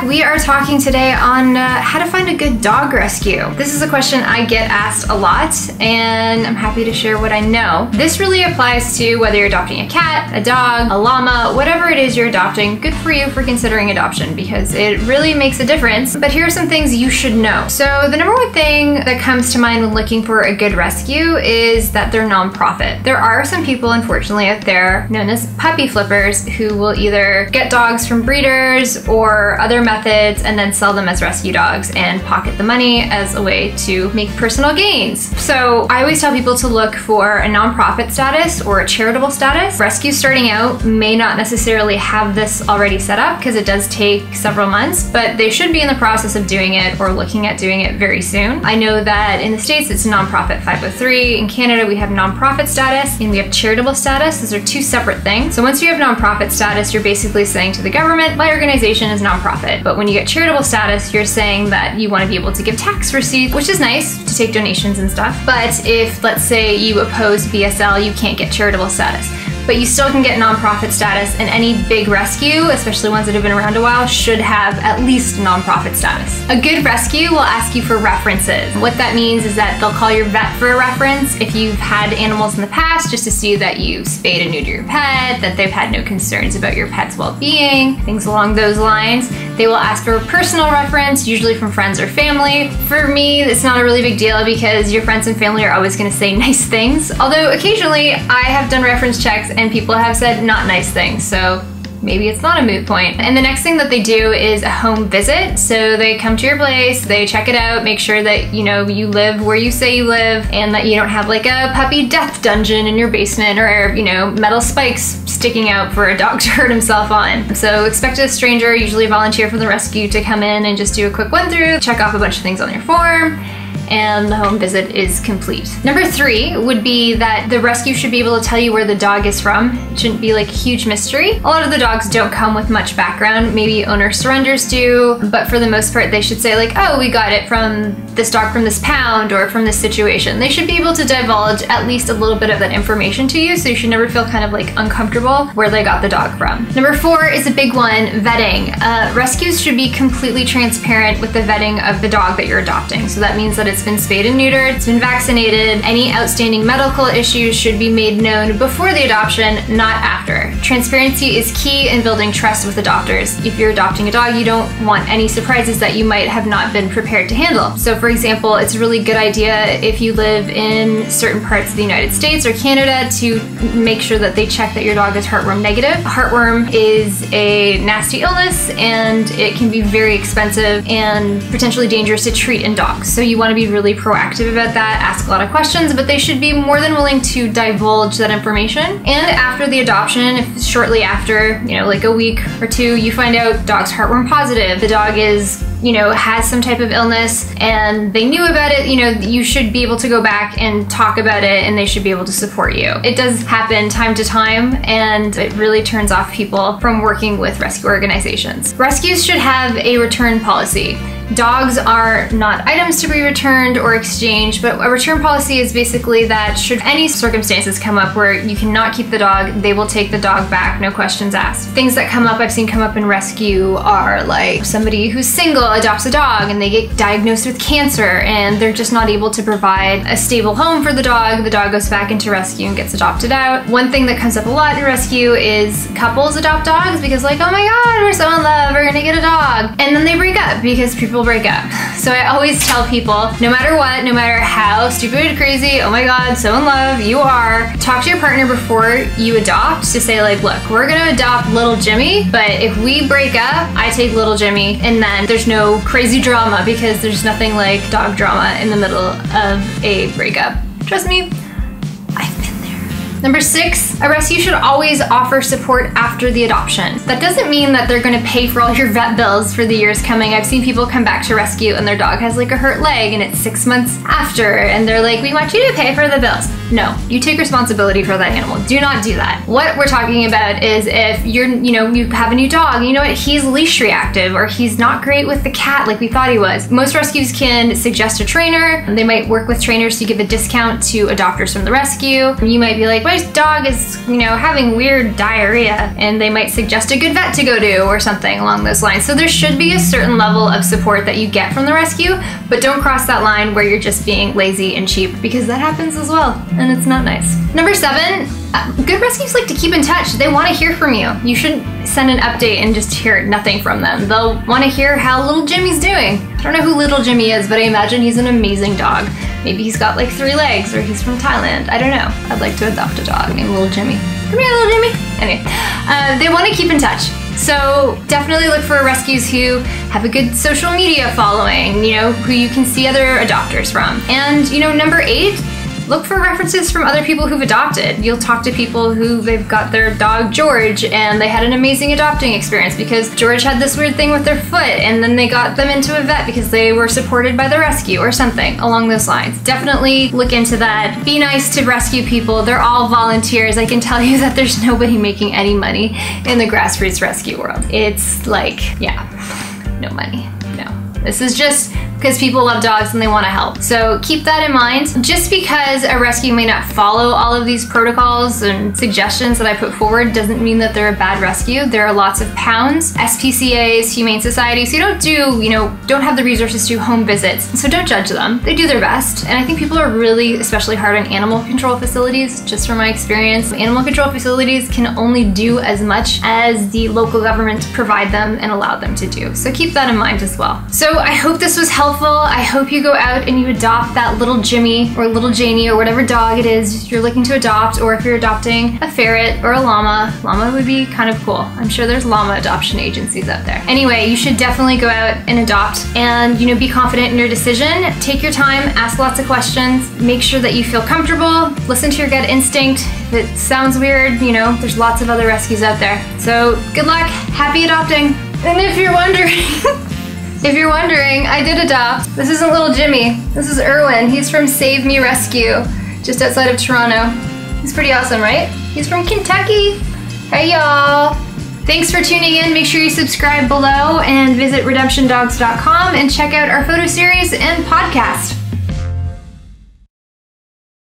back. We are talking today on how to find a good dog rescue. This is a question I get asked a lot, and I'm happy to share what I know. This really applies to whether you're adopting a cat, a dog, a llama, whatever it is you're adopting. Good for you for considering adoption because it really makes a difference. But here are some things you should know. So the number one thing that comes to mind when looking for a good rescue is that they're nonprofit. There are some people, unfortunately, out there known as puppy flippers who will either get dogs from breeders or other methods and then sell them as rescue dogs and pocket the money as a way to make personal gains. So I always tell people to look for a nonprofit status or a charitable status. Rescues starting out may not necessarily have this already set up because it does take several months, but they should be in the process of doing it or looking at doing it very soon. I know that in the States it's nonprofit 503. In Canada we have nonprofit status and we have charitable status. Those are two separate things. So once you have nonprofit status, you're basically saying to the government, my organization is nonprofit. But when you get charitable status, you're saying that you want to be able to give tax receipts, which is nice to take donations and stuff. But if, let's say, you oppose BSL, you can't get charitable status. But you still can get nonprofit status, and any big rescue, especially ones that have been around a while, should have at least nonprofit status. A good rescue will ask you for references. What that means is that they'll call your vet for a reference if you've had animals in the past, just to see that you spayed and neutered your pet, that they've had no concerns about your pet's well-being, things along those lines. They will ask for a personal reference, usually from friends or family. For me, it's not a really big deal because your friends and family are always going to say nice things. Although occasionally I have done reference checks and people have said not nice things, so maybe it's not a moot point. And the next thing that they do is a home visit. So they come to your place, they check it out, make sure that you live where you say you live and that you don't have like a puppy death dungeon in your basement or metal spikes sticking out for a dog to hurt himself on. So expect a stranger, usually a volunteer from the rescue, to come in and just do a quick run through, check off a bunch of things on your form, and the home visit is complete. Number 3 would be that the rescue should be able to tell you where the dog is from. It shouldn't be like a huge mystery. A lot of the dogs don't come with much background. Maybe owner surrenders do, but for the most part they should say like, oh, we got it from this dog from this pound or from this situation. They should be able to divulge at least a little bit of that information to you, so you should never feel kind of like uncomfortable where they got the dog from. Number 4 is a big one, vetting. Rescues should be completely transparent with the vetting of the dog that you're adopting. So that means that it's been spayed and neutered, it's been vaccinated. Any outstanding medical issues should be made known before the adoption, not after. Transparency is key in building trust with adopters. If you're adopting a dog, you don't want any surprises that you might have not been prepared to handle. So for example, it's a really good idea if you live in certain parts of the United States or Canada to make sure that they check that your dog is heartworm negative. Heartworm is a nasty illness and it can be very expensive and potentially dangerous to treat in dogs. So you want to be really proactive about that, ask a lot of questions, but they should be more than willing to divulge that information. And after the adoption, if shortly after, like a week or two, you find out dog's heartworm positive, the dog is has some type of illness and they knew about it, you should be able to go back and talk about it and they should be able to support you. It does happen time to time and it really turns off people from working with rescue organizations. Rescues should have a return policy. Dogs are not items to be returned or exchanged, but a return policy is basically that should any circumstances come up where you cannot keep the dog, they will take the dog back, no questions asked. Things that I've seen come up in rescue are like somebody who's single adopts a dog and they get diagnosed with cancer and they're just not able to provide a stable home for the dog goes back into rescue and gets adopted out. One thing that comes up a lot in rescue is couples adopt dogs because like, oh my god, we're so in love, we're gonna get a dog. And then they break up because people break up. So I always tell people, no matter what, no matter how stupid, crazy, oh my god, so in love you are, talk to your partner before you adopt to say like, look, we're gonna adopt little Jimmy, but if we break up, I take little Jimmy, and then there's no crazy drama because there's nothing like dog drama in the middle of a breakup. Trust me, I've been there. Number 6, a rescue should always offer support after the adoption. That doesn't mean that they're gonna pay for all your vet bills for the years coming. I've seen people come back to rescue and their dog has like a hurt leg and it's 6 months after and they're like, we want you to pay for the bills. No, you take responsibility for that animal. Do not do that. What we're talking about is if you have a new dog, you know what, he's leash reactive or he's not great with the cat like we thought he was. Most rescues can suggest a trainer. They might work with trainers to give a discount to adopters from the rescue. You might be like, my dog is, having weird diarrhea, and they might suggest a good vet to go to or something along those lines. So there should be a certain level of support that you get from the rescue, but don't cross that line where you're just being lazy and cheap, because that happens as well, and it's not nice. Number 7, good rescues like to keep in touch. They want to hear from you. You shouldn't send an update and just hear nothing from them. They'll want to hear how little Jimmy's doing. I don't know who little Jimmy is, but I imagine he's an amazing dog. Maybe he's got like 3 legs, or he's from Thailand. I don't know. I'd like to adopt a dog named Little Jimmy. Come here, Little Jimmy. Anyway, they want to keep in touch. So definitely look for rescues who have a good social media following, who you can see other adopters from. And, number 8, look for references from other people who've adopted. You'll talk to people who they've got their dog George and they had an amazing adopting experience because George had this weird thing with their foot, and then they got them into a vet because they were supported by the rescue or something along those lines. Definitely look into that. Be nice to rescue people. They're all volunteers. I can tell you that there's nobody making any money in the grassroots rescue world. It's like, no money. No. This is just because people love dogs and they want to help. So keep that in mind. Just because a rescue may not follow all of these protocols and suggestions that I put forward doesn't mean that they're a bad rescue. There are lots of pounds, SPCAs, Humane Societies, who don't have the resources to home visits. So don't judge them. They do their best. And I think people are really especially hard on animal control facilities, just from my experience. Animal control facilities can only do as much as the local government provide them and allow them to do. So keep that in mind as well. So I hope this was helpful. I hope you go out and you adopt that little Jimmy or little Janie or whatever dog it is you're looking to adopt, or if you're adopting a ferret or a llama. Llama would be kind of cool. I'm sure there's llama adoption agencies out there. Anyway, you should definitely go out and adopt and, be confident in your decision. Take your time, ask lots of questions, make sure that you feel comfortable, listen to your gut instinct. If it sounds weird, there's lots of other rescues out there. So good luck, happy adopting. And if you're wondering, I did adopt. This isn't little Jimmy. This is Erwin. He's from Save Me Rescue, just outside of Toronto. He's pretty awesome, right? He's from Kentucky. Hey, y'all. Thanks for tuning in. Make sure you subscribe below and visit redemptiondogs.com and check out our photo series and podcast.